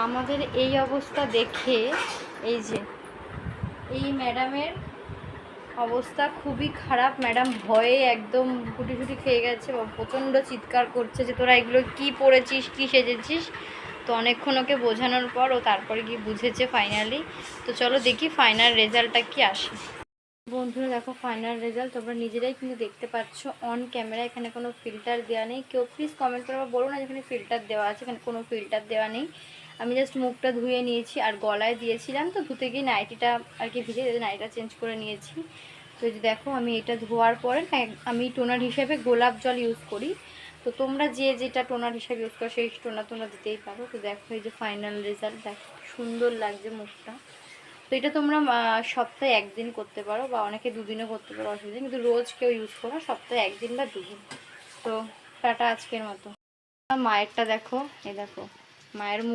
আমাদের এই অবস্থা দেখে এই যে এই ম্যাডামের অবস্থা খুবই খারাপ। ম্যাডাম ভয়ে একদম গুটি খেয়ে গেছে, প্রচণ্ড চিৎকার করছে যে তোরা এগুলো কি পরেছিস, কি সেজেছিস। তো অনেকক্ষণ ওকে বোঝানোর পর ও তারপরে গিয়ে বুঝেছে ফাইনালি। তো চলো দেখি ফাইনাল রেজাল্টটা কি আসে। বন্ধুরা দেখো ফাইনাল রেজাল্ট তোমরা নিজেরাই কিন্তু দেখতে পাচ্ছ অন ক্যামেরা। এখানে কোনো ফিল্টার দেওয়া নেই। কেউ প্লিজ কমেন্ট করে বলো না যেখানে ফিল্টার দেওয়া আছে, এখানে কোনো ফিল্টার দেওয়া নেই। আমি জাস্ট মুখটা ধুয়ে নিয়েছি আর গলায় দিয়েছিলাম, তো ধুতে গিয়ে নাইটিটা আর কি ভিজে, নাইটিটা চেঞ্জ করে নিয়েছি। তো এই যে দেখো আমি এটা ধোয়ার পরে আমি টোনার হিসেবে গোলাপ জল ইউজ করি। তো তোমরা যে যেটা টোনার হিসেবে ইউজ করো সেই টোনার তোমরা দিতেই পারো। তো দেখো এই যে ফাইনাল রেজাল্ট, দেখো সুন্দর লাগছে মুখটা। তো এটা তোমরা সপ্তাহে একদিন করতে পারো বা অনেকে দুদিনও করতে পারো, অসুবিধা, কিন্তু রোজ কেউ ইউজ করো, সপ্তাহে একদিন বা দুদিন। তো টাটা আজকের মতো। মায়েরটা দেখো, এই দেখো মায়ের